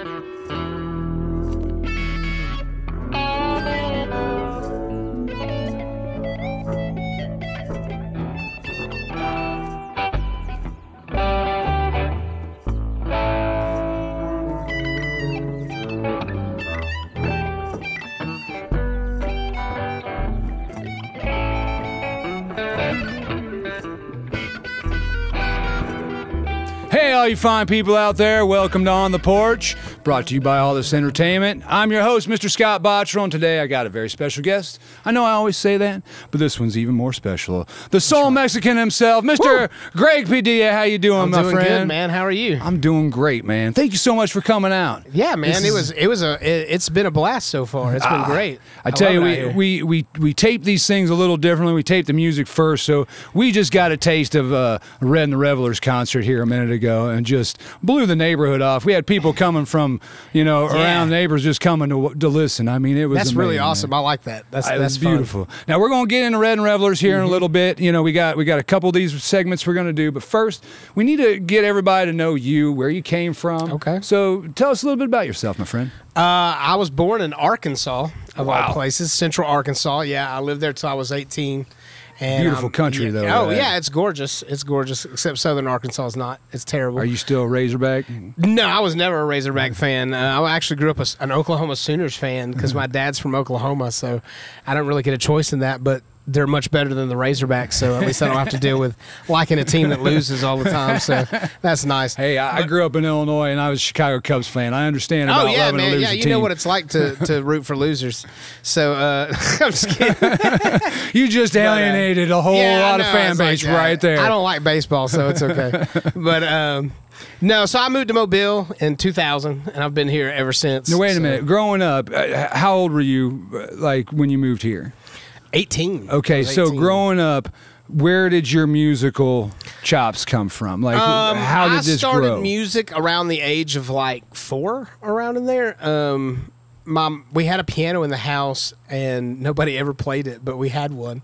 Hey, all you fine people out there, welcome to On the Porch, brought to you by All This Entertainment. I'm your host, Mr. Scott Bottrell, and today I got a very special guest. I know I always say that, but this one's even more special. The soul Mexican himself, Mr. Greg Padilla. How you doing, my friend? I'm doing good, man. How are you? I'm doing great, man. Thank you so much for coming out. Yeah, man. It's been a blast so far. It's been great. I tell you, we tape these things a little differently. We tape the music first, so we just got a taste of Red the Revelers concert here a minute ago and just blew the neighborhood off. We had people coming from, around neighbors just coming to listen. I mean, it was amazing, really awesome. Man. I like that. That's beautiful. Now we're going to get into Red and Revelers here in a little bit. We got a couple of these segments we're going to do, but first we need to get everybody to know you, where you came from. Okay. So tell us a little bit about yourself, my friend. I was born in Arkansas, of all places, Central Arkansas. Yeah, I lived there till I was 18. And beautiful country, though. Oh, yeah, it's gorgeous. It's gorgeous, except Southern Arkansas is not. It's terrible. Are you still a Razorback? No, I was never a Razorback fan. I actually grew up an Oklahoma Sooners fan because my dad's from Oklahoma, so I don't really get a choice in that, but they're much better than the Razorbacks, so at least I don't have to deal with liking a team that loses all the time, so that's nice. Hey, I grew up in Illinois, and I was a Chicago Cubs fan. I understand about loving a losing team. You know what it's like to root for losers. So, I'm just kidding. You just alienated a whole lot of fan base right there. I don't like baseball, so it's okay. But, no, so I moved to Mobile in 2000, and I've been here ever since. Now, wait a minute. Growing up, how old were you, when you moved here? 18. Okay, so growing up, where did your musical chops come from? How did this grow? I started music around the age of 4, around in there. We had a piano in the house, and nobody ever played it, but we had one.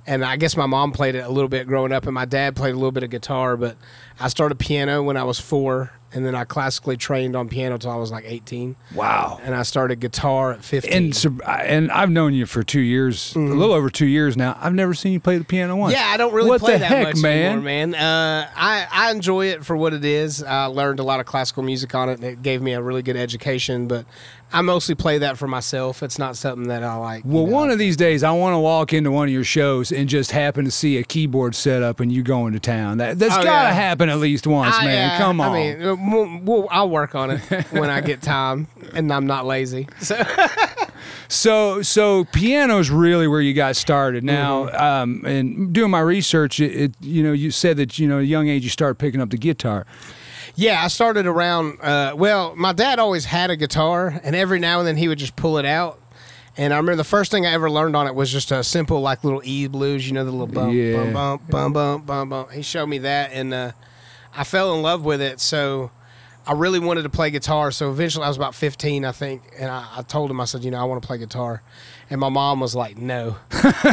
And I guess my mom played it a little bit growing up, and my dad played a little bit of guitar, but I started piano when I was 4. And then I classically trained on piano until I was 18. Wow. And I started guitar at 15. And I've known you for 2 years, a little over 2 years now. I've never seen you play the piano once. Yeah, I don't really play that much man? anymore, man. I enjoy it for what it is. I learned a lot of classical music on it, and it gave me a really good education. But I mostly play that for myself. It's not something that I like. Well, one of these days, I want to walk into one of your shows and just happen to see a keyboard set up and you going to town. That's got to happen at least once, man. Come on. I mean, I'll work on it when I get time, and I'm not lazy. So piano's really where you got started. Now, and doing my research, you said that at a young age you started picking up the guitar. Yeah, I started around. My dad always had a guitar, and every now and then he would just pull it out. And I remember the first thing I ever learned on it was just a simple little E blues, the little bump, bump, bump, bump, bump, bump, bump. He showed me that, and I fell in love with it. So I really wanted to play guitar. So eventually I was about 15, I think, and I told him, I said, I want to play guitar. And my mom was like, no,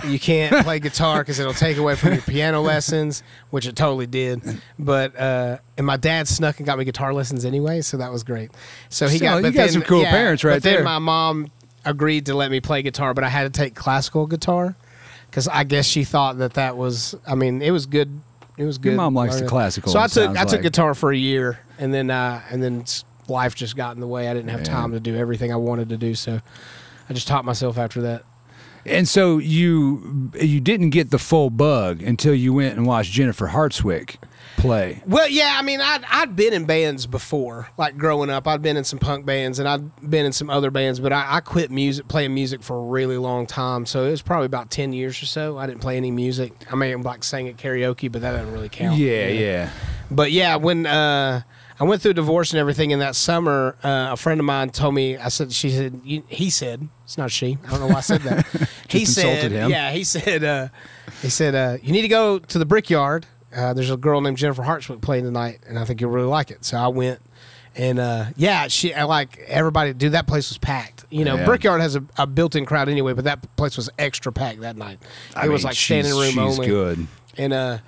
you can't play guitar because it'll take away from your piano lessons, which it totally did. But and my dad snuck and got me guitar lessons anyway, so that was great. So you got some cool parents right there. But then my mom agreed to let me play guitar, but I had to take classical guitar because I guess she thought that was, it was good. It was good. Your mom likes the classical. So I took guitar for a year, and then life just got in the way. I didn't have time to do everything I wanted to do, so I just taught myself after that. And so you didn't get the full bug until you went and watched Jennifer Hartswick play. Well, yeah, I'd been in bands before, growing up. I'd been in some punk bands, and I'd been in some other bands, but I quit playing music for a really long time, so it was probably about 10 years or so. I didn't play any music. I may have sang at karaoke, but that doesn't really count. Yeah. But yeah, when I went through a divorce and everything in that summer, a friend of mine told me, he said, it's not she, I don't know why I said that. He said, him. Yeah, he said, you need to go to the Brickyard. There's a girl named Jennifer Hartswick playing tonight, and I think you'll really like it. So I went, and everybody, dude, that place was packed. Brickyard has a built-in crowd anyway, but that place was extra packed that night. It was standing room only. She's good. And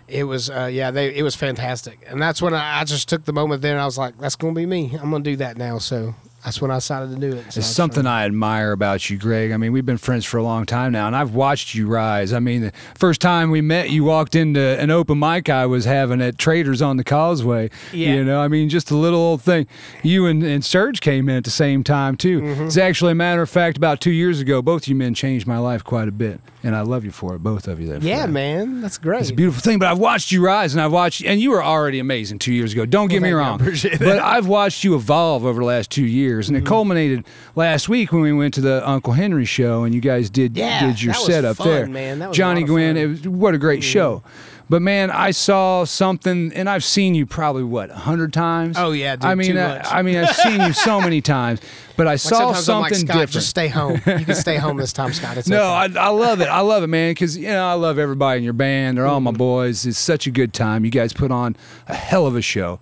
it was it was fantastic, and that's when I just took the moment there and I was like, that's gonna be me. I'm gonna do that now. So that's when I decided to do it. So it's something I admire about you, Greg. I mean, we've been friends for a long time now, and I've watched you rise. I mean, the first time we met, you walked into an open mic I was having at Traders on the Causeway. Yeah. You know, I mean, just a little old thing. You and Serge came in at the same time, too. It's actually, a matter of fact, about 2 years ago, both you men changed my life quite a bit, and I love you for it, both of you. Yeah, man, that's great. It's a beautiful thing, but I've watched you rise, and you were already amazing 2 years ago. Don't get me wrong, but I've watched you evolve over the last 2 years, and it culminated last week when we went to the Uncle Henry show, and you guys did your setup there. Man. That was Johnny Gwynn, fun. it was, what a great show. But man, I saw something, and I've seen you probably 100 times. Oh yeah, dude, I mean, too much. I've seen you so many times, but I saw sometimes something I'm like, Scott, different. just stay home. You can stay home this time, Scott. It's No, okay. I love it. I love it, man, because, you know, I love everybody in your band. They're all my boys. It's such a good time. You guys put on a hell of a show.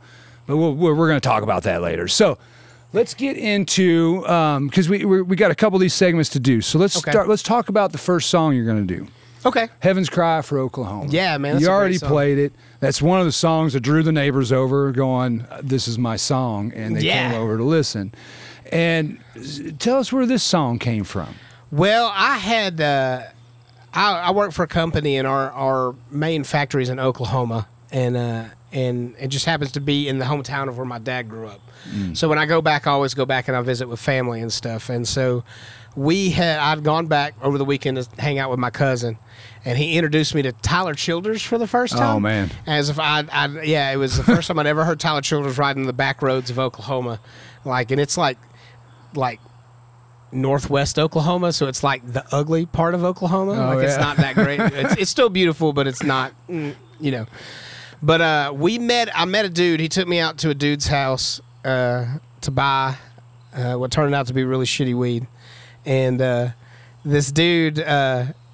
But we're going to talk about that later. So let's get into, because we got a couple of these segments to do. So let's start. Let's talk about the first song you're going to do. Okay. Heaven's Cry for Oklahoma. Yeah, man. That's You a great already song. played it. That's one of the songs that drew the neighbors over going, this is my song. And they came over to listen. And tell us where this song came from. Well, I had I work for a company, and our main factory is in Oklahoma, and it just happens to be in the hometown of where my dad grew up. So when I go back, I always go back and I visit with family and stuff. And so I'd gone back over the weekend to hang out with my cousin, and he introduced me to Tyler Childers for the first time. Oh man! As if it was the first time I'd ever heard Tyler Childers riding the back roads of Oklahoma, and it's like northwest Oklahoma, so it's like the ugly part of Oklahoma. It's not that great. It's still beautiful, but it's not, you know. But I met a dude. He took me out to a dude's house to buy what turned out to be really shitty weed. And this dude,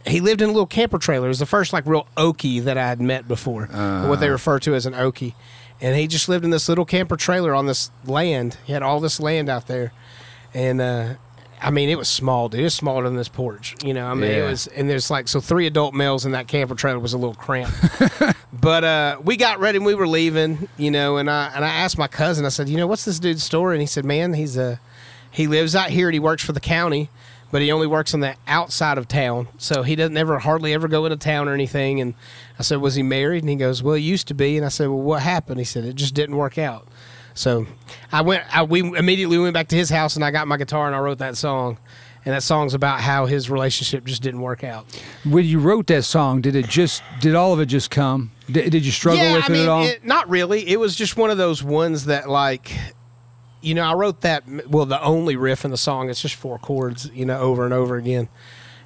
he lived in a little camper trailer. It was the first real Okie that I had met before, what they refer to as an Okie. And he just lived in this little camper trailer on this land. He had all this land out there. And I mean, it was small, dude. It was smaller than this porch. You know, I mean, it was, and there's 3 adult males in that camper trailer was a little cramped. But we got ready and we were leaving, you know, and I asked my cousin, I said, you know, what's this dude's story? And he said, man, he lives out here and he works for the county, but he only works on the outside of town. So he doesn't hardly ever go into town or anything. And I said, was he married? And he goes, well, he used to be. And I said, well, what happened? He said, it just didn't work out. So we immediately went back to his house and I got my guitar and I wrote that song. And that song's about how his relationship just didn't work out. When you wrote that song, did all of it just come? Did you struggle with it at all? Not really. It was just one of those ones that you know, I wrote that, the only riff in the song, it's just 4 chords, you know, over and over again.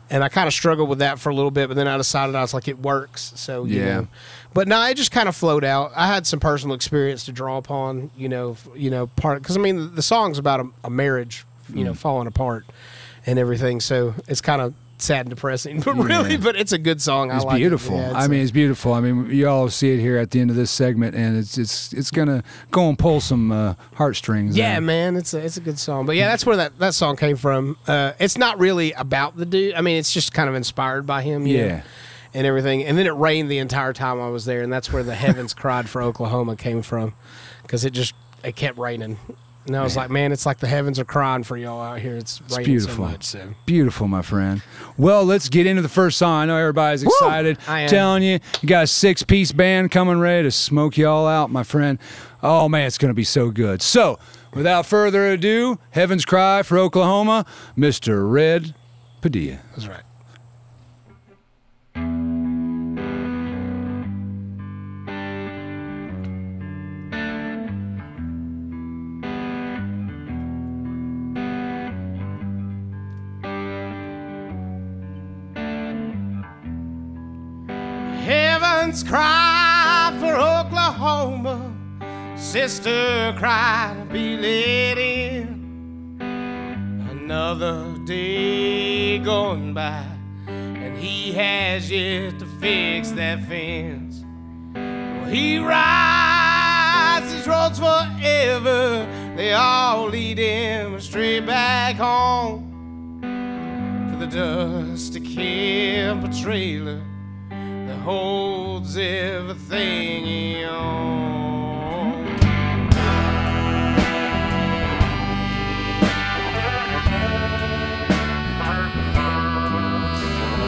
And I kind of struggled with that for a little bit, but then I decided, I was like, it works. So, you know. But no, it just kind of flowed out. I had some personal experience to draw upon, because I mean, the song's about a marriage, you know, falling apart and everything. So it's kind of sad and depressing, but but it's a good song. It's I like beautiful. It. Yeah, it's beautiful. I mean, you all see it here at the end of this segment, and it's gonna go and pull some heartstrings. Yeah, man, it's a good song. But yeah, that's where that song came from. It's not really about the dude. I mean, it's just kind of inspired by him. You know, and everything. And then it rained the entire time I was there, and that's where the Heavens Cried for Oklahoma came from, because it kept raining. And I was like, man, it's like the heavens are crying for y'all out here. It's raining beautiful. so much. So. Beautiful, my friend. Well, let's get into the first song. I know everybody's excited. I am. Telling you got a 6-piece band coming ready to smoke y'all out, my friend. Oh, man, it's going to be so good. So, without further ado, Heaven's Cry for Oklahoma, Mr. Red Padilla. That's right. Heaven's cry for Oklahoma, sister cry to be let in. Another day going by, and he has yet to fix that fence. Well, he rides these roads forever, they all lead him straight back home to the dusty camper trailer. The holds everything he owns.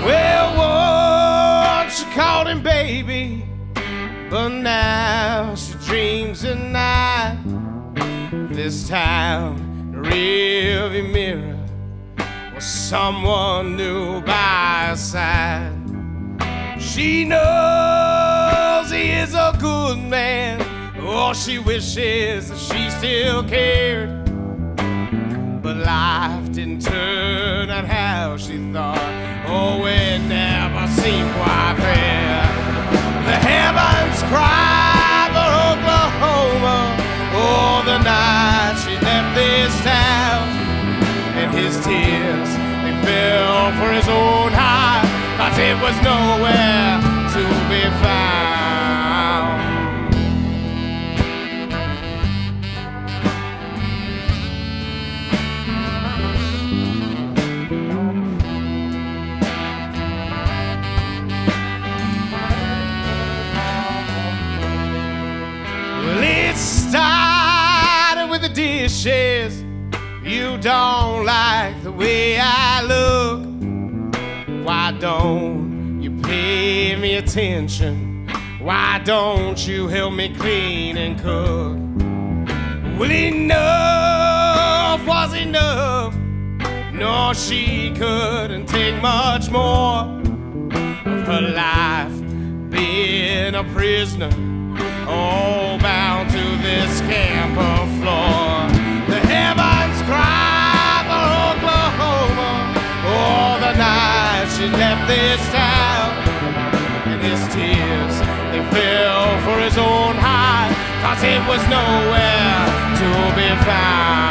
Well, once she called him baby, but now she dreams at night. This town, the rearview mirror, was someone new by her side. She knows he is a good man. Oh, she wishes that she still cared. But life didn't turn out how she thought. Oh, it never seemed quite fair. The heavens cry for Oklahoma. Oh, the night she left this town. And his tears, they fell for his own heart, 'cause it was nowhere to be found. Well, it started with the dishes. You don't like the way I look. Why don't you pay me attention? Why don't you help me clean and cook? Well, enough was enough. No, she couldn't take much more of her life being a prisoner, all bound to this camper floor. The heavens cry for Oklahoma. Oh, the night she left this town. And his tears, they fell for his own heart, 'cause it was nowhere to be found.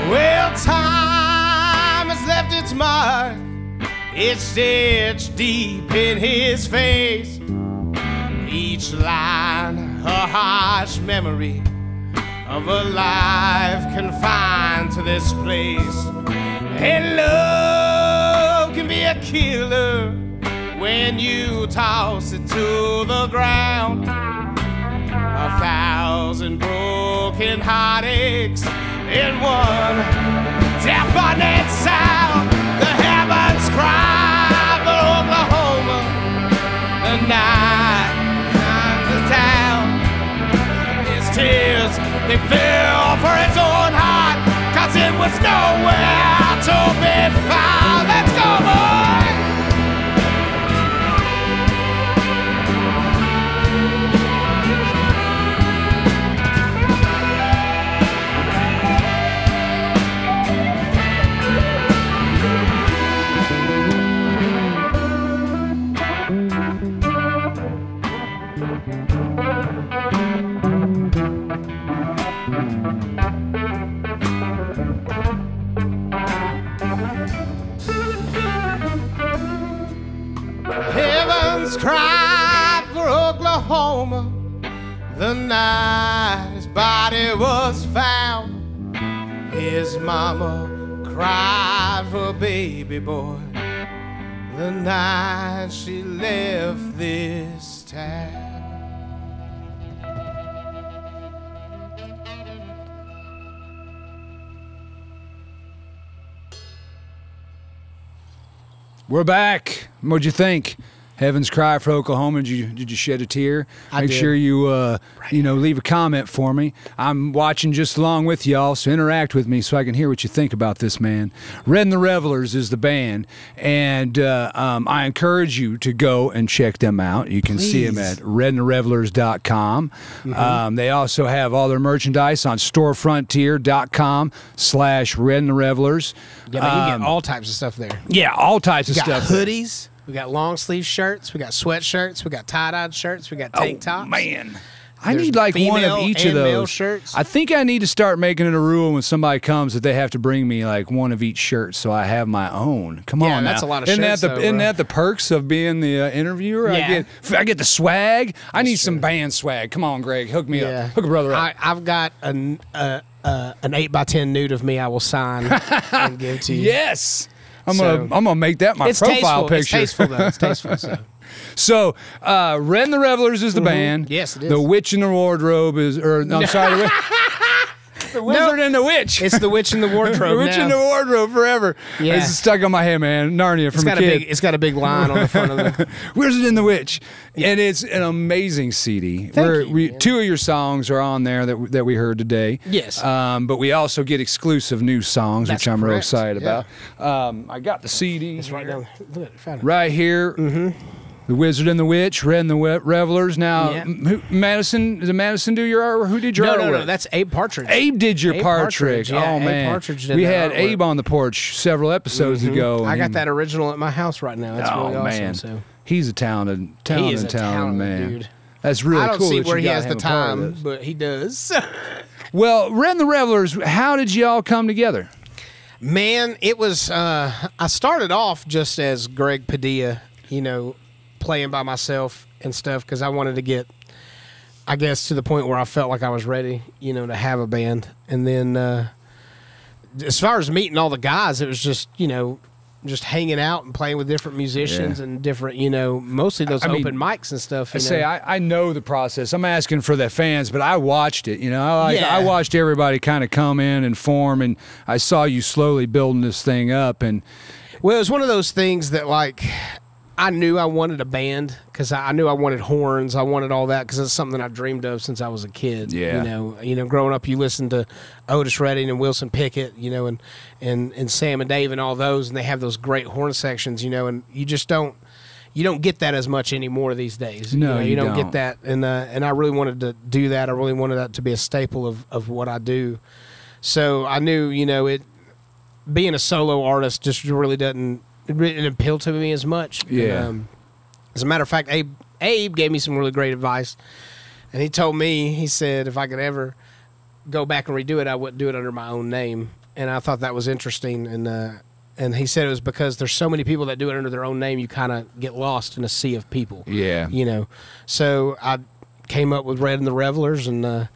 Well, time has left its mark. It's stitched deep in his face. Each line a harsh memory of a life confined to this place. And love can be a killer when you toss it to the ground. 1,000 broken heartaches in one deafening sound. The heavens cry for Oklahoma. The night behind the town. His tears, they fell for his own heart, 'cause it was nowhere to be found. Let's go, boy! Heavens cried for Oklahoma the night his body was found. His mama cried for a baby boy the night she left this town. We're back. What'd you think? Heaven's Cry for Oklahoma. Did you shed a tear? Make sure you leave a comment for me. I'm watching just along with y'all, so interact with me so I can hear what you think about this man. Red the Revelers is the band, and I encourage you to go and check them out. You can see them at redandtherevelers.com. They also have all their merchandise on storefrontier.com/redandtherevelers. Yeah, but you get all types of stuff there. Yeah, all types of We got stuff. hoodies. We got long sleeve shirts. We got sweatshirts. We got tie-dyed shirts. We got tank tops. Man. I need like one of each of those shirts. I think I need to start making it a rule when somebody comes that they have to bring me like one of each shirt, so I have my own. Come on, that's now. a lot of shirts. Isn't that the perks of being the interviewer? Yeah. I get the swag. I need some band swag. Come on, Greg, hook me up. Hook a brother up. I've got an 8x10 nude of me. I will sign and give to you. Yes, I'm gonna make that my profile picture. It's tasteful though. It's tasteful. So, Red and the Revelers is the band. Yes, it is. The Witch in the Wardrobe is, I'm sorry, the Wizard and the Witch. It's the Witch in the Wardrobe. The Witch in the Wardrobe forever. Yeah. It's stuck on my head, man. Narnia from a kid. It's got a big line on the front of it. Wizard and the Witch. Yeah. And it's an amazing CD. Thank you, two of your songs are on there that we heard today. Yes. But we also get exclusive new songs, which I'm real excited Yeah. about. I got the CD. It's right down. Look, found it. Right here. The Wizard and the Witch, Red and the Revelers. Now, Madison, did Madison do your art? Who did your artwork? No, that's Abe Partridge. Abe did your Partridge. Yeah, oh, man. Abe Partridge did we that had artwork. Abe on the porch several episodes ago. I got that original at my house right now. That's really awesome. Man. So. He's a talented man. Dude. That's really cool. I don't see that where you he gotta has the have a part of time, this. but he does. Well, Red and the Revelers, how did you all come together? Man, it was, I started off just as Greg Padilla, playing by myself and stuff because I wanted to get, I guess, to the point where I felt like I was ready, to have a band. And then as far as meeting all the guys, it was just, just hanging out and playing with different musicians and different, mostly those open mics and stuff. I know the process. I'm asking for the fans, but I watched it. I watched everybody kind of come in and form, and I saw you slowly building this thing up. And well, it was one of those things that I knew I wanted a band because I knew I wanted horns. I wanted all that because it's something I dreamed of since I was a kid. Yeah. Growing up, you listen to Otis Redding and Wilson Pickett, and Sam and Dave and all those, and they have those great horn sections, and you just don't get that as much anymore these days. No, you don't get that, and I really wanted to do that. I really wanted that to be a staple of what I do. So I knew, it being a solo artist just really didn't appeal to me as much. Yeah. And, as a matter of fact, Abe gave me some really great advice, and he told me, he said, if I could ever go back and redo it, I wouldn't do it under my own name. And I thought that was interesting. And he said it was because there's so many people that do it under their own name, you kind of get lost in a sea of people. Yeah. So I came up with Red and the Revelers, and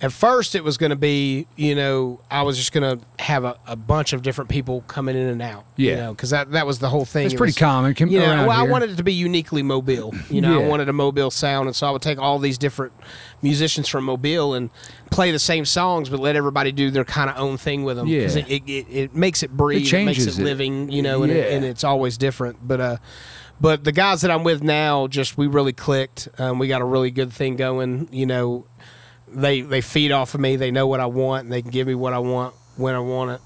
at first it was going to be, I was just going to have a bunch of different people coming in and out. Yeah. Because that was the whole thing. It's pretty common. I wanted it to be uniquely Mobile. I wanted a Mobile sound, and so I would take all these different musicians from Mobile and play the same songs, but let everybody do their kind of own thing with them. Yeah. Because it makes it breathe. It changes makes it living, and it's always different. But the guys that I'm with now, we really clicked. We got a really good thing going, They feed off of me. They know what I want, and they can give me what I want when I want it.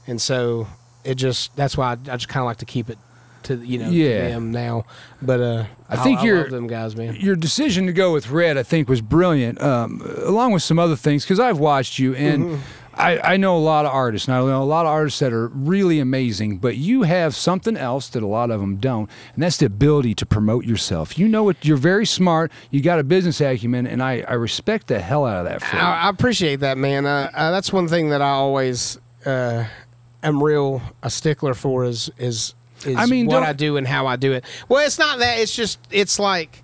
And so that's why I just kind of like to keep it to to them now. But I love them guys, man. Your decision to go with Red, I think, was brilliant, along with some other things, because I've watched you, and I know a lot of artists, and I know a lot of artists that are really amazing, but you have something else that a lot of them don't, and that's the ability to promote yourself. You're very smart, you got a business acumen, and I respect the hell out of that for you. I appreciate that, man. That's one thing that I always am real a stickler for is what I do and how I do it. Well, it's not that. It's like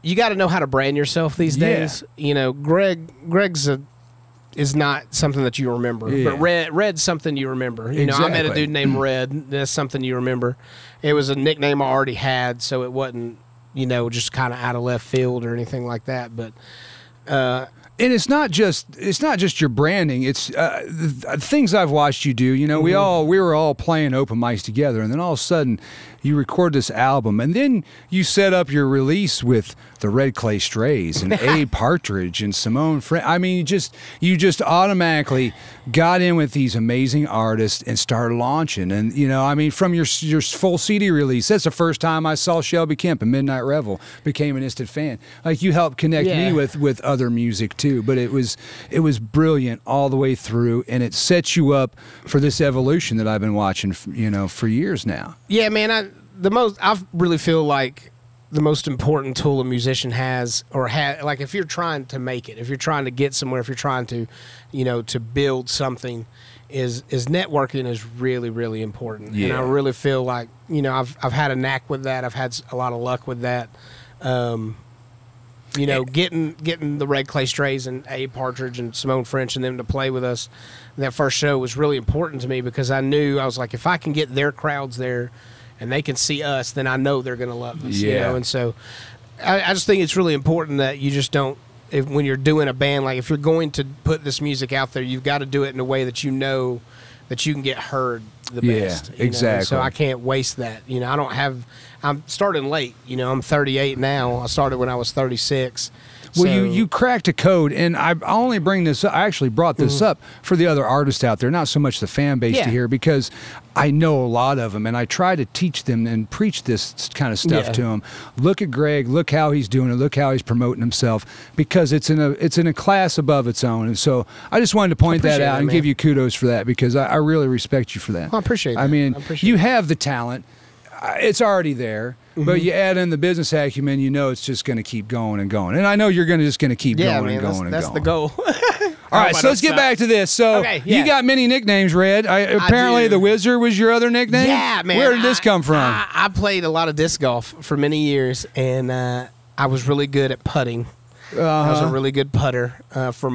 you got to know how to brand yourself these days. Greg's is not something that you remember, but Red's something you remember. I met a dude named Red. That's something you remember. It was a nickname I already had, so it wasn't just kind of out of left field or anything like that. But and it's not just your branding. It's things I've watched you do. We were all playing open mics together, and then all of a sudden you record this album, and then you set up your release with the Red Clay Strays and Abe Partridge and Simone Friend. I mean, you just automatically got in with these amazing artists and started launching. And from your full CD release, that's the first time I saw Shelby Kemp and Midnight Revel. Became an instant fan. Like, you helped connect me with other music too. But it was brilliant all the way through, and it sets you up for this evolution that I've been watching, for years now. Yeah, man. I really feel like the most important tool a musician has, or like if you're trying to make it, if you're trying to get somewhere, if you're trying to, to build something, is networking is really, really important. Yeah. And I really feel like, I've had a knack with that. I've had a lot of luck with that. Getting the Red Clay Strays and Abe Partridge and Simone French and them to play with us, that first show was really important to me, because I was like, if I can get their crowds there and they can see us, then I know they're going to love us. Yeah. And so I just think it's really important that you just don't, when you're doing a band, like if you're going to put this music out there, you've got to do it in a way that that you can get heard the best. Exactly. So I can't waste that. I'm starting late. I'm 38 now. I started when I was 36. Well, So- you cracked a code, and I only bring this up. I actually brought this up for the other artists out there, not so much the fan base to hear, because I know a lot of them, and I try to teach them and preach this kind of stuff to them. Look at Greg. Look how he's doing it. Look how he's promoting himself, because it's in a class above its own. And so I just wanted to point that out and give you kudos for that, because I really respect you for that. Well, I appreciate that. I mean, appreciate you have the talent. It's already there. But you add in the business acumen, it's just going to keep going and going. And I know you're just going to keep going and going and going. That's the goal. All right, so let's get back to this. So you got many nicknames, Red. Apparently the Wizard was your other nickname? Yeah, man. Where did this come from? I played a lot of disc golf for many years, and I was really good at putting. I was a really good putter for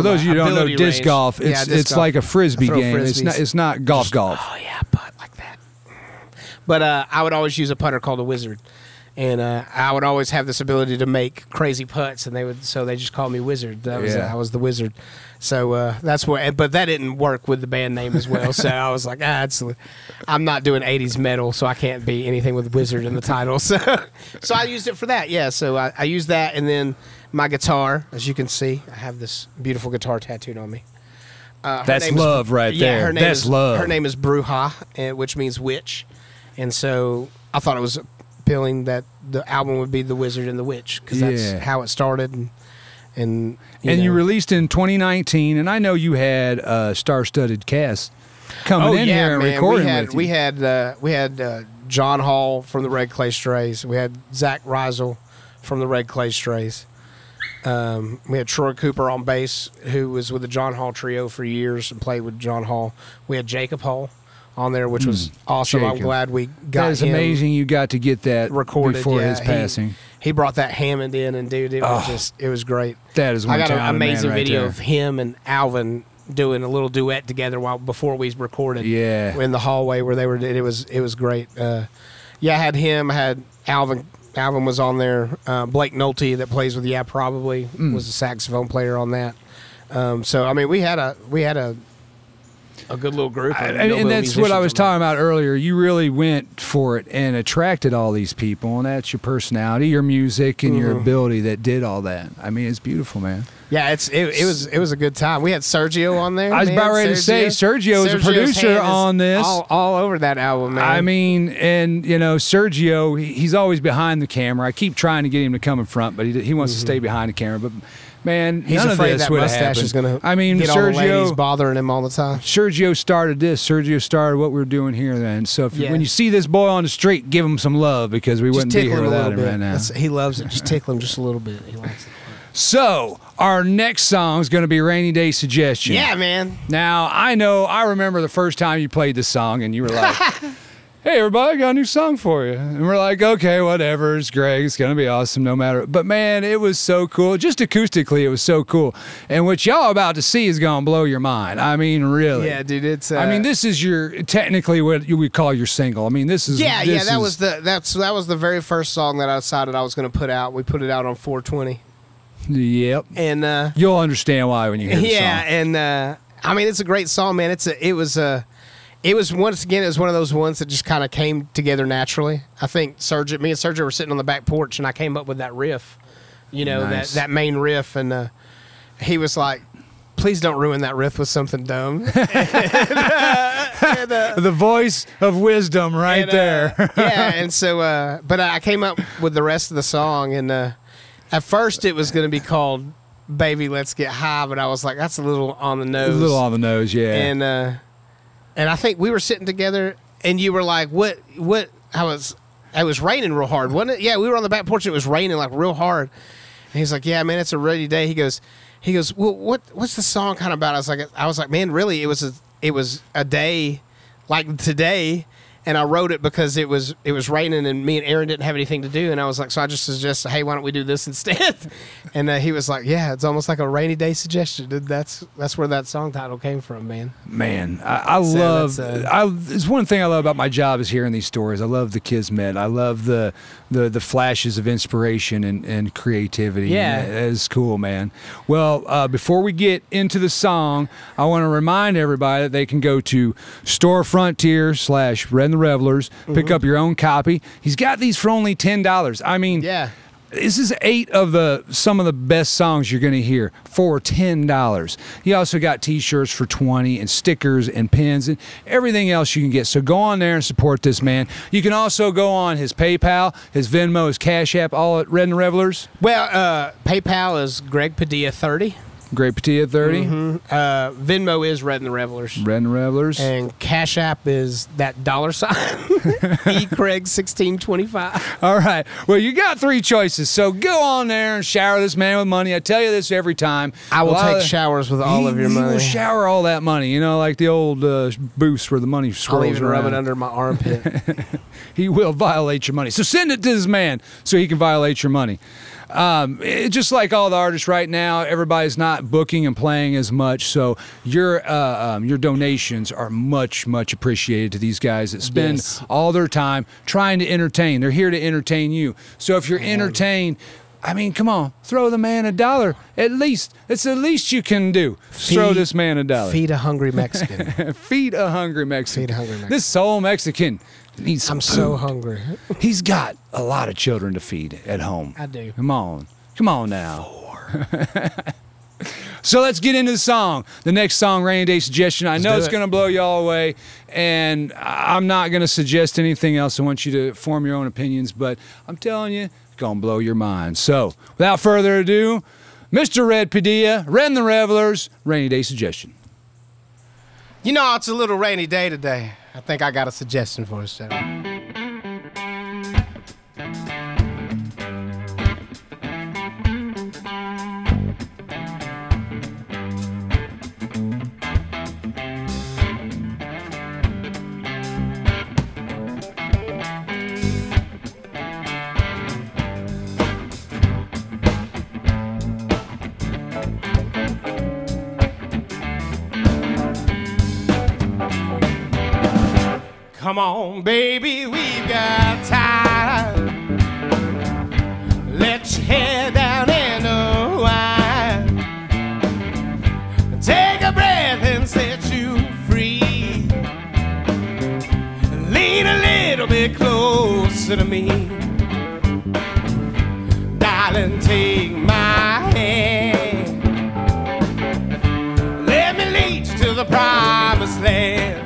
those of you who don't know disc golf, it's like a frisbee game. Frisbees. It's not golf. Oh yeah, putt like that. But I would always use a putter called a Wizard, and I would always have this ability to make crazy putts, and they just called me Wizard. I was the Wizard. So that's what. But that didn't work with the band name as well. So I was like, I'm not doing '80s metal, so I can't be anything with Wizard in the title. So I used it for that. Yeah. So I used that, and then my guitar, as you can see, I have this beautiful guitar tattooed on me. That's love right there. That's love. Her name is Bruja, which means witch. And so I thought it was appealing that the album would be The Wizard and the Witch, because that's how it started. And you released in 2019, and I know you had a star-studded cast coming in here and recording with you. We had John Hall from the Red Clay Strays. We had Zach Reisel from the Red Clay Strays. We had Troy Cooper on bass, who was with the John Hall Trio for years and played with John Hall. We had Jacob Hall on there, which was awesome. Jacob. I'm glad we got That is amazing you got to get that recorded before his passing. He brought that Hammond in, and dude, it was great. That is one I got an amazing video right of him and Alvin doing a little duet together before we recorded. Yeah. In the hallway where they were. It was great. I had him. I had Alvin. Alvin was on there. Blake Nolte, that plays with Probably, was a saxophone player on that. So I mean, we had a good little group. And that's what I was talking about earlier. You really went for it and attracted all these people, and that's your personality, your music, and your ability that did all that. I mean, it's beautiful, man. Yeah, it was a good time. We had Sergio on there. I was about ready to say Sergio is a producer on this, all over that album, man. I mean, and Sergio, he's always behind the camera. I keep trying to get him to come in front, but he wants to stay behind the camera, but. Man, he's afraid that mustache is going to. Sergio, all the ladies bothering him all the time. Sergio started this. Sergio started what we're doing here. Then, so when you see this boy on the street, give him some love, because we wouldn't be here without him right now. He loves it. Just tickle him just a little bit. He likes it. So our next song is going to be "Rainy Day Suggestion." Yeah, man. Now I remember the first time you played this song, and you were like. Hey, everybody, I got a new song for you. And we're like, okay, whatever. It's Greg. It's going to be awesome no matter. But, man, it was so cool. Just acoustically, it was so cool. And what y'all about to see is going to blow your mind. I mean, really. Yeah, dude, it's... I mean, this is technically what you would call your single. I mean, this is... that was the very first song that I decided I was going to put out. We put it out on 420. Yep. And... you'll understand why when you hear the song. Yeah, and... I mean, it's a great song, man. It was once again. It was one of those ones that just kind of came together naturally. I think me and Sergio were sitting on the back porch, and I came up with that riff, nice. that main riff, and he was like, "Please don't ruin that riff with something dumb." The voice of wisdom, right there. Yeah, and so, but I came up with the rest of the song, and at first it was going to be called "Baby, Let's Get High," but I was like, "That's a little on the nose." A little on the nose, yeah. And I think we were sitting together, and you were like, "What?" I was It was raining real hard, wasn't it? Yeah, we were on the back porch. It was raining like real hard. And he's like, yeah, man, it's a rainy day. He goes, well, what's the song kind of about? I was like, man, really, it was a day like today. And I wrote it because it was raining and me and Aaron didn't have anything to do. And I was like, so I just suggested, hey, why don't we do this instead? And he was like, yeah, it's almost like a rainy day suggestion. That's where that song title came from, man. Man, I love, it's one thing I love about my job is hearing these stories. I love the kismet. I love the flashes of inspiration and creativity. Yeah. It's cool, man. Well, before we get into the song, I want to remind everybody that they can go to Store Frontier / Red the Revelers, pick up your own copy. He's got these for only $10. I mean, yeah. This is 8 of some of the best songs you're going to hear for $10. He also got T-shirts for $20 and stickers and pins and everything else you can get. So go on there and support this man. You can also go on his PayPal, his Venmo, his Cash App, all at Red and the Revelers. Well, PayPal is Greg Padilla 30. Greg Padilla 30. Venmo is Red and the Revelers. Red and the Revelers. And Cash App is that $. Craig 1625. All right. Well, you got 3 choices. So go on there and shower this man with money. I tell you this every time. I will take showers with all of your money. He will shower all that money. You know, like the old booths where the money swirls I'll even around. rub it under my armpit. He will violate your money. So send it to this man so he can violate your money. Just like all the artists right now, everybody's not booking and playing as much, so your donations are much appreciated to these guys that spend all their time trying to entertain. They're here to entertain you. So if you're entertained, I mean, come on, throw the man $1. At least it's the least you can do. Throw this man $1. Feed a hungry Mexican. Feed a hungry Mexican. Feed a hungry Mexican. This soul Mexican needs some I'm food. so hungry. He's got a lot of children to feed at home. I do. Come on now. 4. So let's get into the song. The next song, Rainy Day Suggestion. I know it's going to blow y'all away, and I'm not going to suggest anything else. I want you to form your own opinions, but I'm telling you, it's going to blow your mind. So without further ado, Mr. Red Padilla, Red and the Revelers, Rainy Day Suggestion. You know, it's a little rainy day today. I think I got a suggestion for us, gentlemen. Come on, baby, we've got time. Let your head down and unwind. Take a breath and set you free. Lean a little bit closer to me. Darling, take my hand. Let me lead you to the promised land.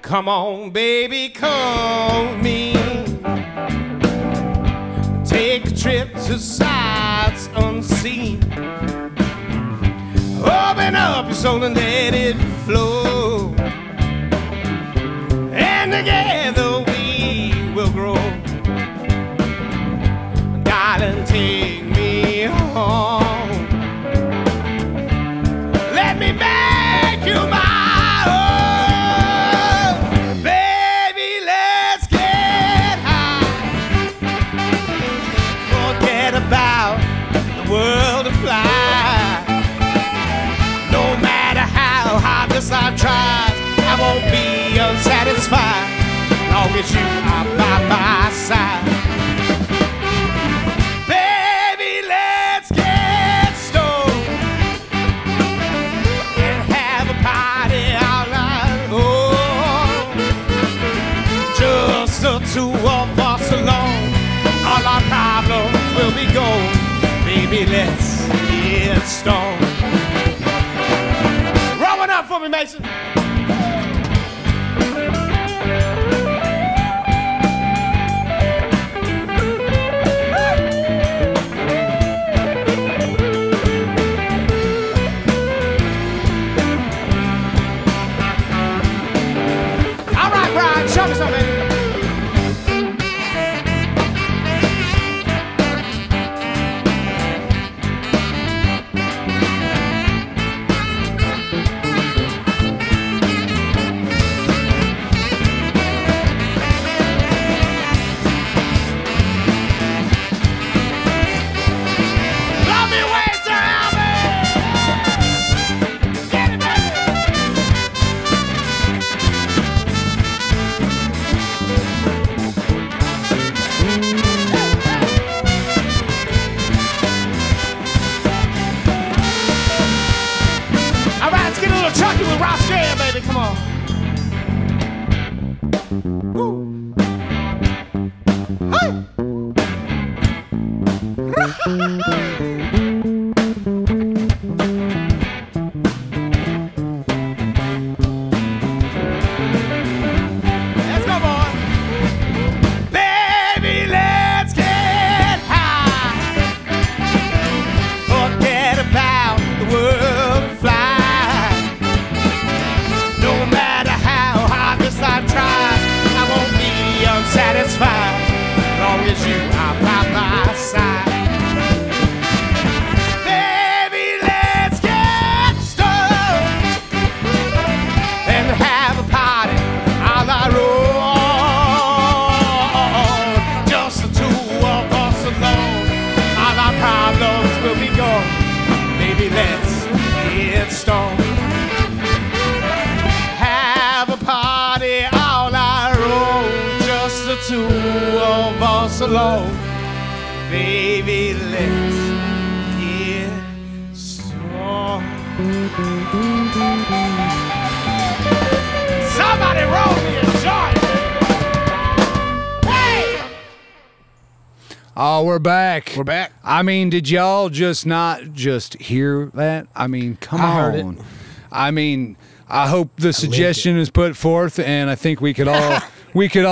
Come on, baby, come with me. Take a trip to sights unseen. Open up your soul and let it flow. And together we will grow. Darling, take me home. Let me make you mine. I've tried, I won't be unsatisfied long as you are by my side. Baby, let's get stoned and have a party all night long. Just the 2 of us alone, all our problems will be gone. Baby, let's get stoned. for me, Mason. All right, Brian, show me something. Chucky with Ross Jam, baby, come on. Woo. Hey. Let's go, boy. Baby, let's get high. Forget about the world and fly. Satisfied as long as you are by my side. Baby, let's get stoned and have a party a la roll. Just the two of us alone. All our problems will be gone. Baby, let's get stoned. Have a party all our own. Just the two of us alone. Baby, let's get strong. Somebody roll me a joint. Hey! Oh, we're back. We're back. I mean, did y'all just not just hear that? I mean, come on. I heard it. I mean, I hope the suggestion is put forth, and I think we could all do with that,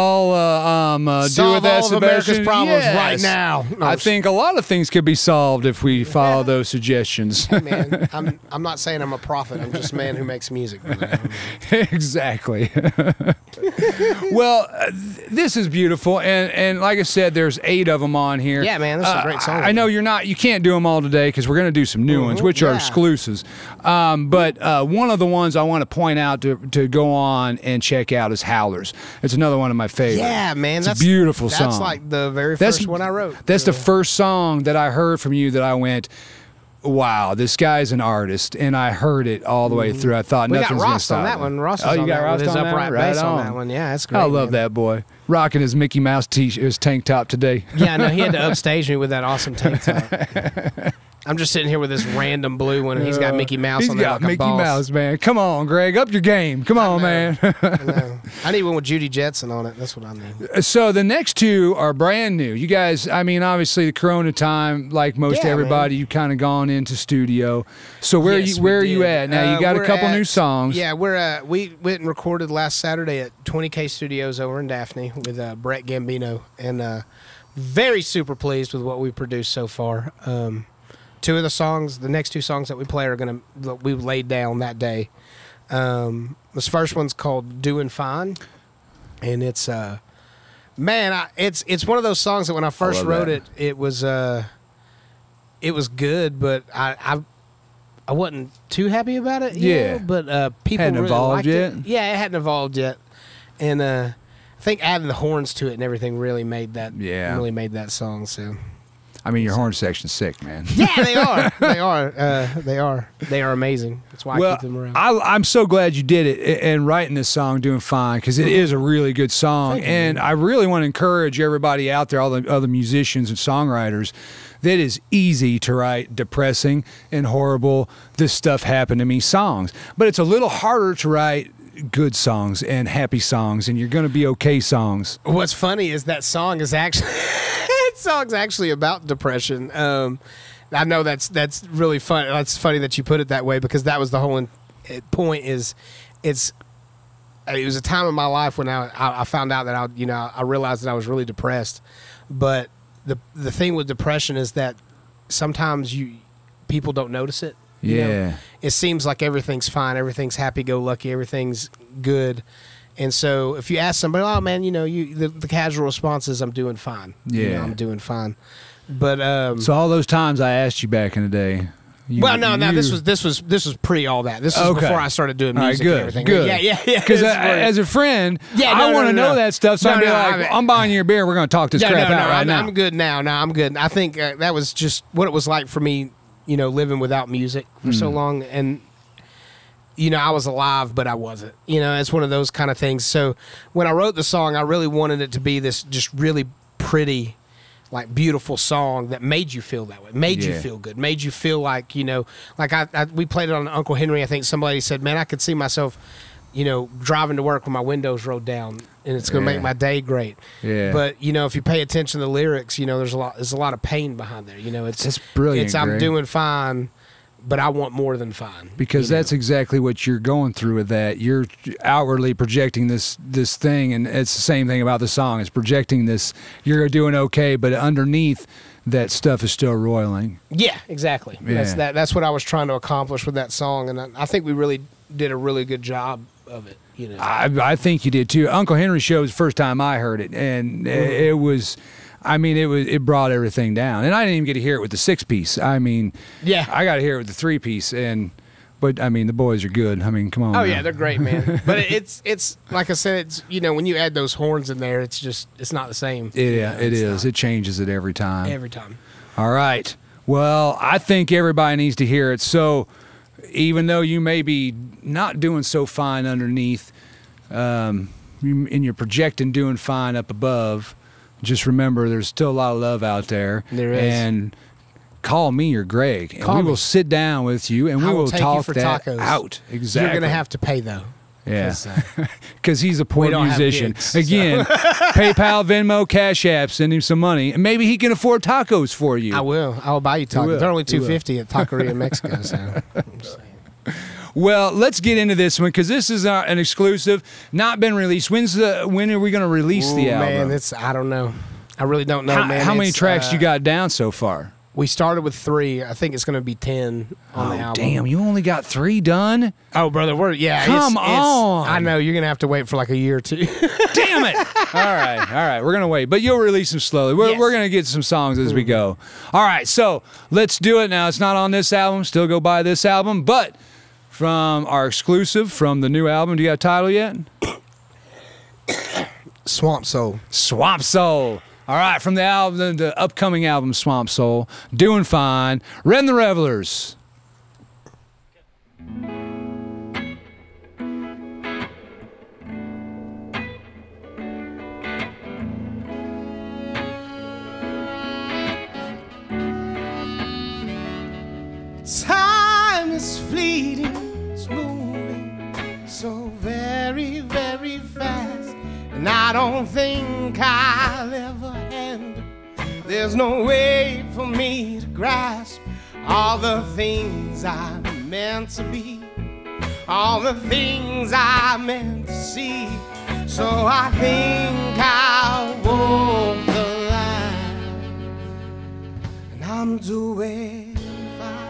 Solve all of America's Sebastian. problems Yes. right now. No, I think a lot of things could be solved if we follow those suggestions. Hey, man, I'm not saying I'm a prophet. I'm just a man who makes music. Exactly. Well, this is beautiful, and like I said, there's 8 of them on here. Yeah, man, this is a great song. I know you can't do them all today because we're going to do some new ones, which are exclusives. But one of the ones I want to point out to go on and check out is Howlers. It's another one of my favorites. Yeah, man, that's a beautiful song. That's like the very first one I wrote. That's the first song that I heard from you that I went, wow, this guy's an artist, and I heard it all the way through. I thought we nothing's got going to Ross stop on that me. one. Ross oh, you on got that Ross with his on upright that? bass Right on on that one. Yeah, that's great. I love man. that boy. Rocking his Mickey Mouse his tank top today. Yeah, no, he had to upstage me with that awesome tank top. I'm just sitting here with this random blue one, and he's got Mickey Mouse on there like a Mickey boss. Mouse, man. Come on, Greg, up your game. Come on, man. I need one with Judy Jetson on it. That's what I need. So the next 2 are brand new. You guys, I mean, obviously the Corona time, like most everybody, you kind of gone into studio. So where are you at now? You got a couple new songs. Yeah, we went and recorded last Saturday at 20K Studios over in Daphne with Brett Gambino, and very super pleased with what we produced so far. 2 of the songs, the next 2 songs that we play are we laid down that day. This first one's called "Doing Fine," and it's it's one of those songs that when I first wrote it, it was good, but I wasn't too happy about it. You know? But people hadn't really evolved liked yet. it. Yeah, it hadn't evolved yet, and I think adding the horns to it and everything really made that. Really made that song. So. I mean, your horn section's sick, man. Yeah, they are. They are amazing. That's why I keep them around. I'm so glad you did it and writing this song, Doing Fine, because it is a really good song. And I really want to encourage everybody out there, all the other musicians and songwriters, that is easy to write depressing and horrible, this stuff happened to me songs. But it's a little harder to write good songs and happy songs, and you're going to be okay songs. What's funny is that song is actually song's actually about depression. I know that's really fun. That's funny that you put it that way, because that was the whole point is, it was a time in my life when I found out that I realized that I was really depressed. But the thing with depression is that sometimes people don't notice it. You know? It seems like everything's fine, everything's happy-go-lucky, everything's good. And so if you ask somebody, oh man, the casual response is, I'm doing fine. Yeah, I'm doing fine. But so all those times I asked you back in the day. This was pre all that. This was before I started doing music and everything. Good. Yeah. Because as a friend, I want to know that stuff. So I'd be like, I'm buying you a beer. We're going to talk this crap out right now. I'm good now. No, I'm good. I think that was just what it was like for me, living without music for so long. And, I was alive, but I wasn't. It's one of those kind of things. So when I wrote the song, I really wanted it to be this just really pretty, like beautiful song that made you feel that way, made you feel good, made you feel like, we played it on Uncle Henry. I think somebody said, man, I could see myself, driving to work with my windows rolled down, and it's going to make my day great. Yeah. But, if you pay attention to the lyrics, there's a lot of pain behind there. It's brilliant. I'm doing fine, but I want more than fine. Because that's exactly what you're going through with that. You're outwardly projecting this thing, and it's the same thing about the song. It's projecting this, you're doing okay, but underneath, that stuff is still roiling. Yeah, exactly. Yeah. That's what I was trying to accomplish with that song, and I think we really did a really good job of it. I think you did too. Uncle Henry Show was the first time I heard it, and it was... it brought everything down, and I didn't even get to hear it with the 6-piece. I got to hear it with the 3-piece, but the boys are good. Come on. Oh yeah, they're great, man. But it's like I said, it's when you add those horns in there, it's not the same. It is. It changes it every time. Every time. All right. Well, I think everybody needs to hear it. So, even though you may be not doing so fine underneath, and you're projecting doing fine up above, just remember there's still a lot of love out there. There is. And call me or Greg, and we will sit down with you, and we will talk that tacos out. Exactly. You're going to have to pay, though. Yeah. Because he's a poor musician. Again, PayPal, Venmo, Cash App, send him some money, and maybe he can afford tacos for you. I will. I will buy you tacos. They're only $2.50 at Taqueria in Mexico. So I'm saying. Well, let's get into this one because this is an exclusive, not been released. When are we going to release the album? Man, I don't know. I really don't know, man. How many tracks you got down so far? We started with 3. I think it's going to be 10 on the album. Damn, you only got 3 done? Oh, brother, Come on. I know, you're going to have to wait for like a year or 2. Damn it. All right, we're going to wait. But you'll release them slowly. We're going to get some songs as we go. All right, so let's do it now. It's not on this album. Still go buy this album. But from our exclusive, from the new album, do you got a title yet? Swamp Soul. Swamp Soul. All right, from the album, the upcoming album, Swamp Soul, Doing Fine, Red the Revelers. Time is fleeting, it's moving so very, very fast. And I don't think I'll ever handle. There's no way for me to grasp all the things I'm meant to be, all the things I'm meant to see. So I think I'll walk the line, and I'm doing fine.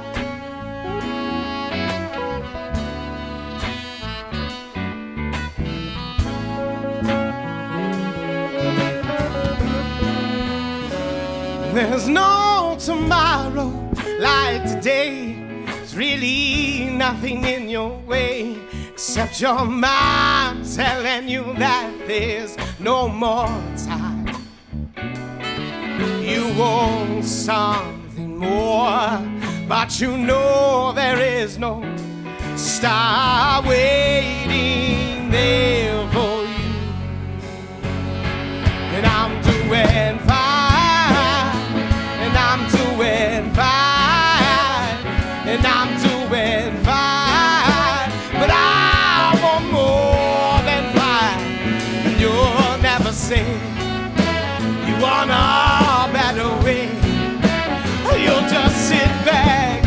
There's no tomorrow like today. There's really nothing in your way except your mind telling you that there's no more time. You want something more, but you know there is no star waiting there for you. And I'm doing fine. I'm doing fine, and I'm doing fine, but I want more than fine. And you'll never say you want a better way. You'll just sit back,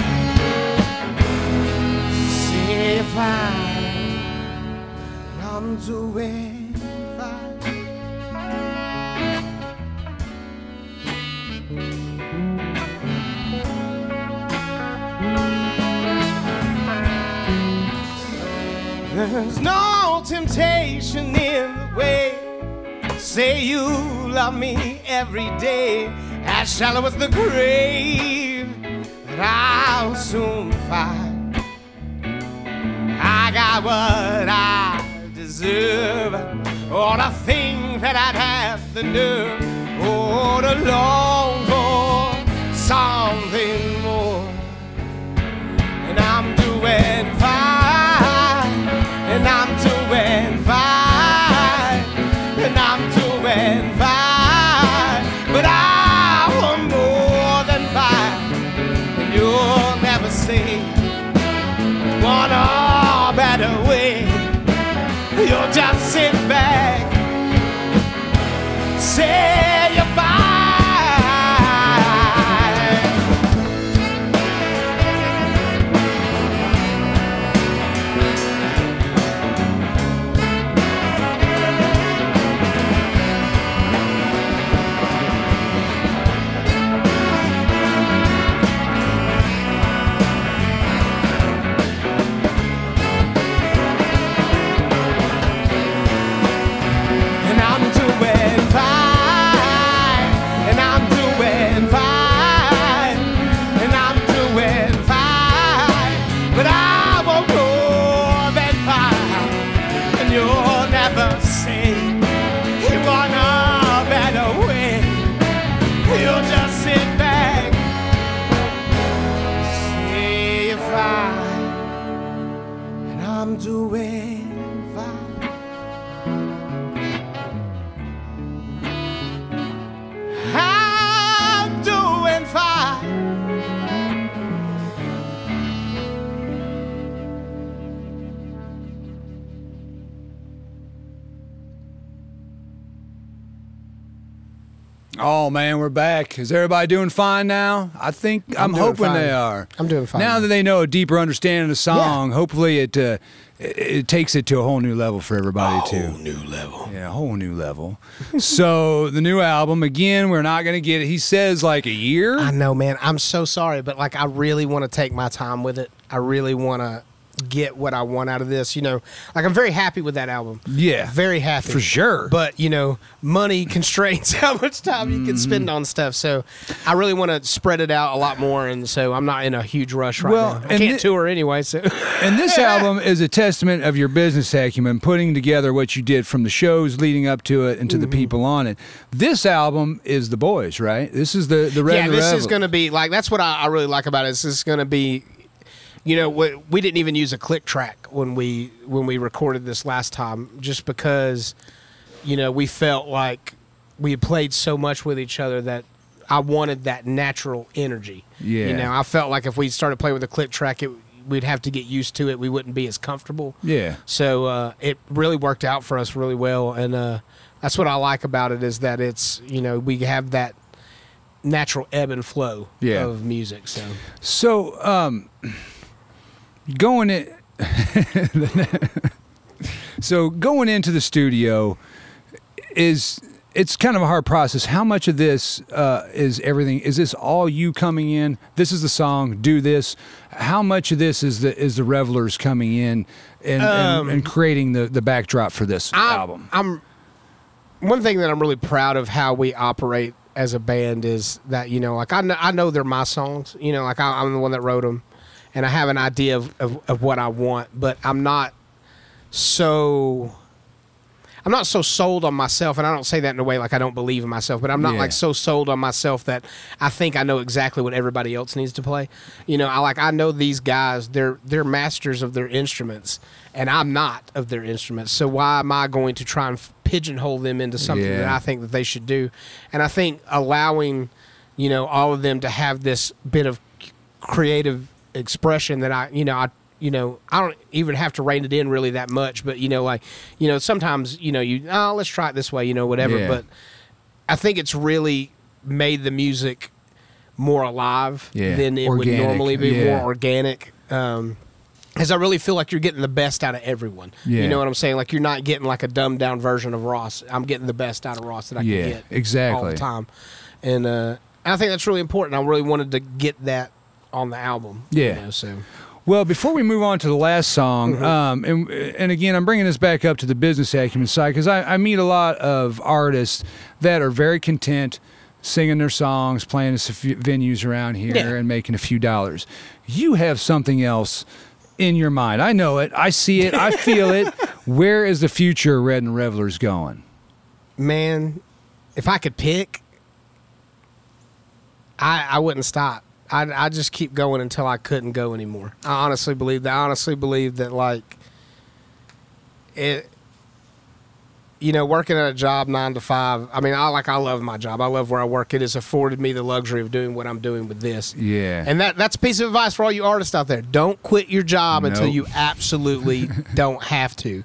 see if fine. I'm doing fine. There's no temptation in the way. Say you love me every day. As shallow as the grave that I'll soon find. I got what I deserve. All the things that I'd have the nerve. Oh, to long for something more. And I'm doing fine. And I'm doing fine. And I'm doing fine. But I want more than fine. And you'll never see one or better way. You'll just sit back, say you're fine. Oh man, we're back. Is everybody doing fine now? I'm hoping fine. they are. I'm doing fine. Now that they know a deeper understanding of the song, hopefully it takes it to a whole new level for everybody too. A whole new level. Yeah, a whole new level. So the new album, again, we're not going to get it. He says like a year. I know, man. I'm so sorry, but like I really want to take my time with it. I really want to get what I want out of this. You know, like I'm very happy with that album. Yeah. Very happy. For sure. But, you know, money constrains how much time you can spend on stuff. So I really want to spread it out a lot more. And so I'm not in a huge rush right now. I can't tour anyway. So. And this album is a testament of your business acumen, putting together what you did from the shows leading up to it and to the people on it. This album is the boys, right? This is the Red the Revelers. Yeah, this is going to be, like, that's what I really like about it. This is going to be, you know, we didn't even use a click track when we recorded this last time, just because, you know, we felt like we had played so much with each other that I wanted that natural energy. Yeah. You know, I felt like if we started playing with a click track, we'd have to get used to it. We wouldn't be as comfortable. Yeah. So it really worked out for us really well, and that's what I like about it, is that it's, you know, we have that natural ebb and flow of music. So going in, so going into the studio it's kind of a hard process. How much of this is everything? Is this all you coming in? This is the song. Do this. How much of this is the Revelers coming in and creating the backdrop for this album? One thing that I'm really proud of how we operate as a band is that, you know, like I know they're my songs. You know, like I'm the one that wrote them. And I have an idea of what I want, but I'm not so sold on myself, and I don't say that in a way like I don't believe in myself, but I'm not like so sold on myself that I think I know exactly what everybody else needs to play. You know, I know these guys, they're masters of their instruments, and I'm not of their instruments. So why am I going to try and pigeonhole them into something that I think that they should do? And I think allowing, you know, all of them to have this bit of creative expression that I don't even have to rein it in really that much, but, you know, like, you know, sometimes, you know, let's try it this way, you know, whatever. Yeah. But I think it's really made the music more alive than it would normally be, more organic. Because I really feel like you're getting the best out of everyone. Yeah. You know what I'm saying? Like, you're not getting like a dumbed down version of Ross. I'm getting the best out of Ross that I can get exactly. all the time. And I think that's really important. I really wanted to get that on the album. Yeah. You know, so. Well, before we move on to the last song, and again, I'm bringing this back up to the business acumen side, because I meet a lot of artists that are very content singing their songs, playing at venues around here, and making a few dollars. You have something else in your mind. I know it. I see it. I feel it. Where is the future of Red and the Revelers going? Man, if I could pick, I wouldn't stop. I'd just keep going until I couldn't go anymore. I honestly believe that. I honestly believe that, like, it, you know, working at a job 9 to 5, I mean, I love my job. I love where I work. It has afforded me the luxury of doing what I'm doing with this. Yeah. And that's a piece of advice for all you artists out there. Don't quit your job until you absolutely don't have to.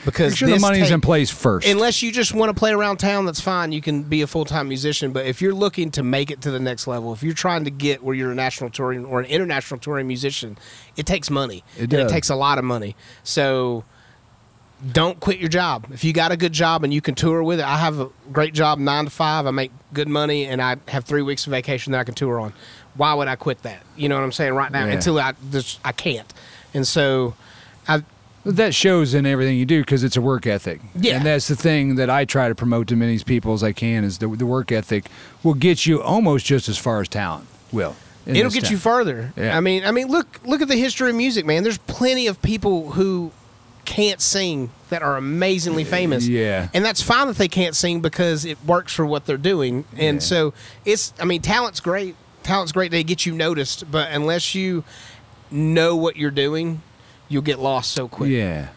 Because make sure the money's in place first. Unless you just want to play around town, that's fine. You can be a full-time musician. But if you're looking to make it to the next level, if you're trying to get where you're a national touring or an international touring musician, it takes money. It takes a lot of money. So don't quit your job. If you got a good job and you can tour with it, I have a great job 9 to 5. I make good money, and I have 3 weeks of vacation that I can tour on. Why would I quit that? You know what I'm saying? Right now, until I can't. And so that shows in everything you do, because it's a work ethic. Yeah. And that's the thing that I try to promote to many people as I can, is the work ethic will get you almost just as far as talent will. It'll get you further. Yeah. I mean, look at the history of music, man. There's plenty of people who can't sing that are amazingly famous. Yeah. And that's fine that they can't sing, because it works for what they're doing. And so talent's great. Talent's great. They get you noticed, but unless you know what you're doing, you'll get lost so quick. Yeah.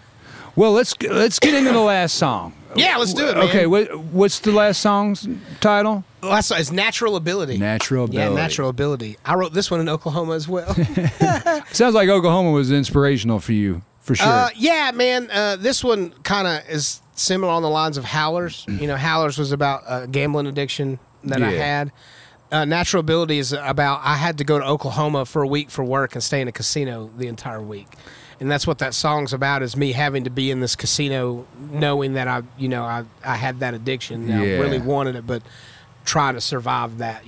Well, let's get into the last song. Yeah, let's do it, man. Okay, what's the last song's title? The last song is Natural Ability. Natural Ability. Yeah, Natural Ability. I wrote this one in Oklahoma as well. Sounds like Oklahoma was inspirational for you, for sure. Yeah, man. This one kind of is similar on the lines of Howlers. You know, Howlers was about a gambling addiction that I had. Natural Ability is about, I had to go to Oklahoma for a week for work and stay in a casino the entire week. And that's what that song's about, is me having to be in this casino knowing that I had that addiction. I really wanted it, but trying to survive that,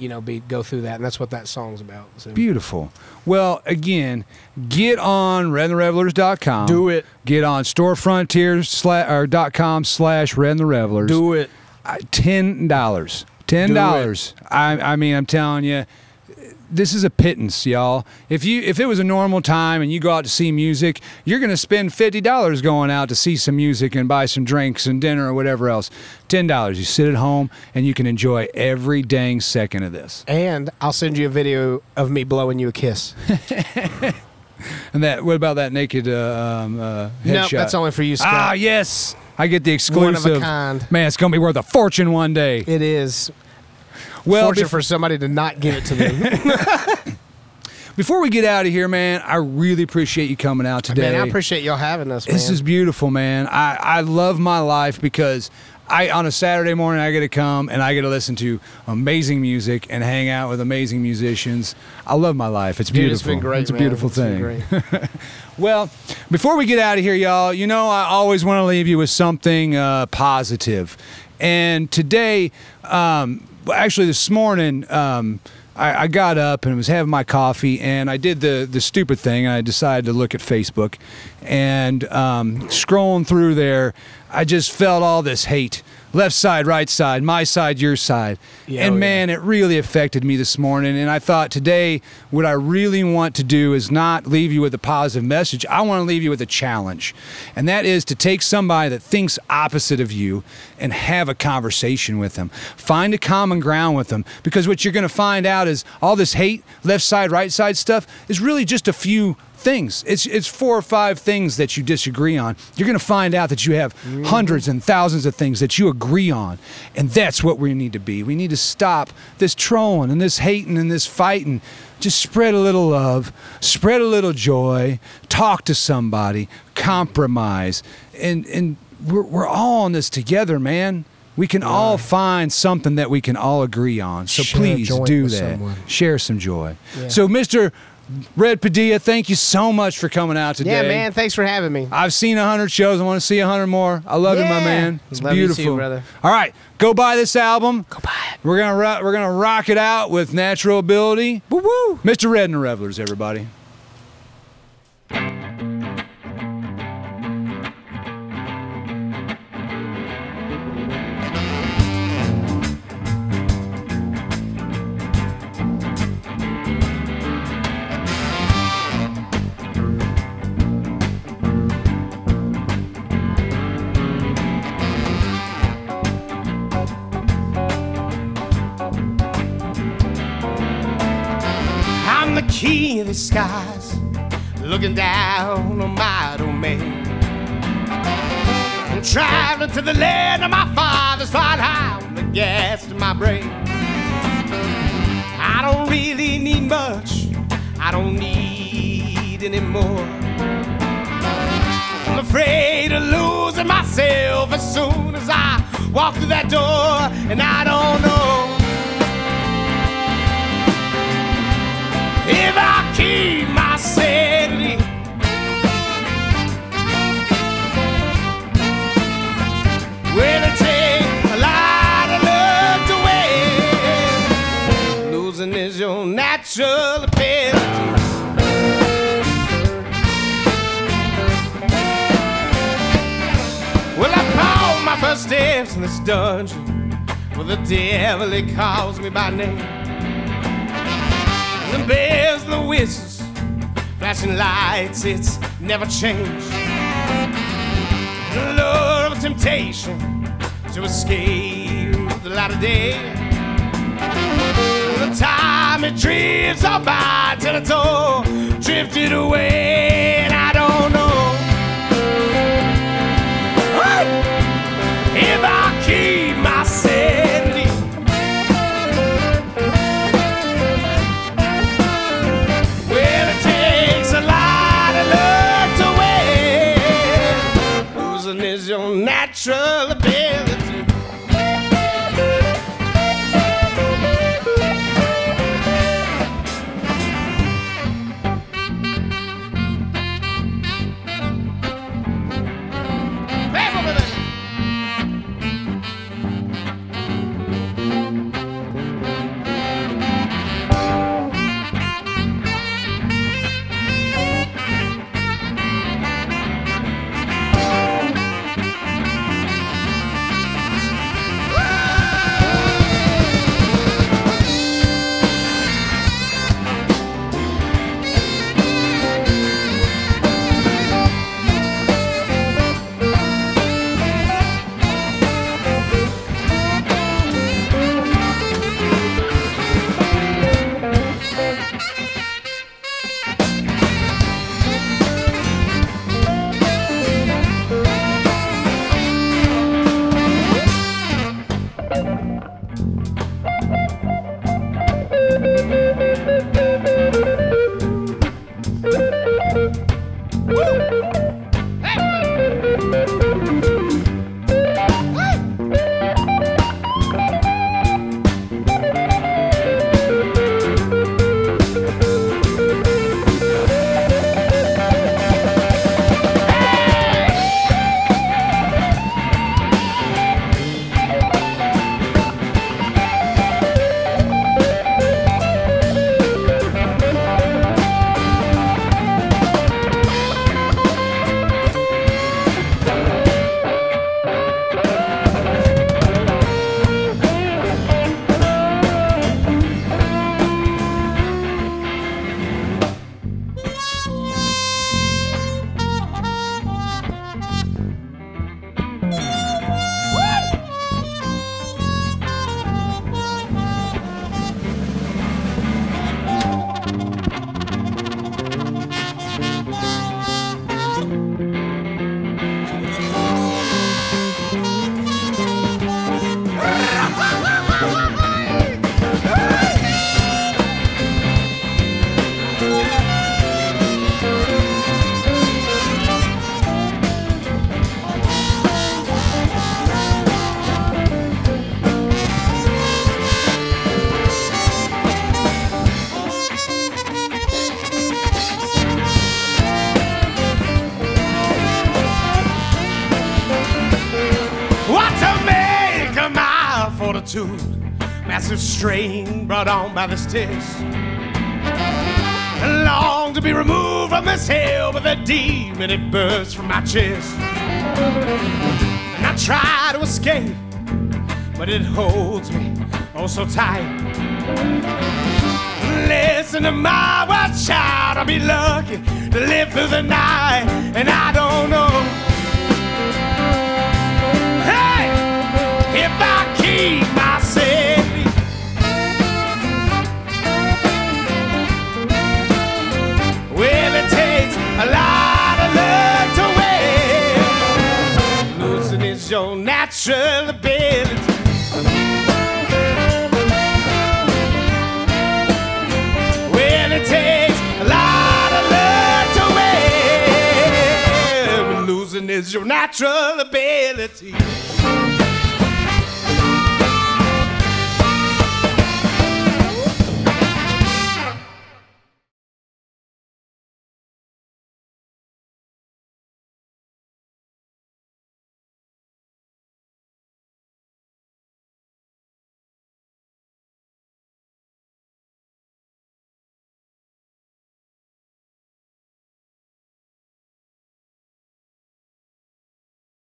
go through that. And that's what that song's about. So. Beautiful. Well, again, get on redtherevelers.com. Do it. Get on storefrontiers.com/redtherevelers. Do it. $10. $10. I mean, I'm telling you, this is a pittance, y'all. If it was a normal time and you go out to see music, you're going to spend $50 going out to see some music and buy some drinks and dinner or whatever else. $10. You sit at home and you can enjoy every dang second of this. And I'll send you a video of me blowing you a kiss. And what about that naked headshot? No, that's only for you, Scott. Ah, yes. I get the exclusive. One of a kind. Man, it's going to be worth a fortune one day. It is. Well, fortunate for somebody to not give it to them. Before we get out of here, man, I really appreciate you coming out today. Man, I appreciate y'all having us, man. This is beautiful, man. I love my life, because on a Saturday morning, I get to come and I get to listen to amazing music and hang out with amazing musicians. I love my life. It's beautiful. Dude, it's been great, It's a beautiful thing. Been great. Well, before we get out of here, y'all, I always want to leave you with something positive. And today, actually this morning, I got up and was having my coffee, and I did the stupid thing. I decided to look at Facebook, and scrolling through there, I just felt all this hate. Left side, right side, my side, your side. Yeah, and man, it really affected me this morning. And I thought today, what I really want to do is not leave you with a positive message. I want to leave you with a challenge. And that is to take somebody that thinks opposite of you and have a conversation with them. Find a common ground with them. Because what you're going to find out is all this hate, left side, right side stuff is really just a few things. It's 4 or 5 things that you disagree on. You're going to find out that you have hundreds and thousands of things that you agree on. And that's what we need to be. We need to stop this trolling and this hating and this fighting. Just spread a little love, spread a little joy, talk to somebody, compromise. And we're all in this together, man. We can all find something that we can all agree on. So please do that. Share some joy. Yeah. So, Mr. Red Padilla, thank you so much for coming out today. Yeah, man. Thanks for having me. I've seen 100 shows. I want to see 100 more. I love you, my man. It's love beautiful. You too, brother. All right, go buy this album. Go buy it. We're gonna rock it out with Natural Ability. Woo woo. Mr. Red and the Revelers, everybody. I'm the king of the skies, looking down on my domain. I'm traveling to the land of my fathers, flying high on the gas to my brain. I don't really need much, I don't need any more. I'm afraid of losing myself as soon as I walk through that door, and I don't know if I keep my sanity. Will it take a lot of love to win? Losing is your natural ability. Well, I called my first steps in this dungeon, well, the devil, he calls me by name. The bells and the whistles, flashing lights, it's never changed. The lure of temptation to escape the light of day. The time it drifts on by till it's all drifted away, and I don't know if I keep my sanity. Is your natural ability. fortitude, massive strain brought on by this test. I long to be removed from this hell, but the demon, it bursts from my chest. And I try to escape, but it holds me oh so tight. Listen to my word, child, I'll be lucky to live through the night, and I don't know, hey, if I keep myself. Well, it takes a lot of luck to win. Losing is your natural ability. Well, it takes a lot of luck to win. Losing is your natural ability.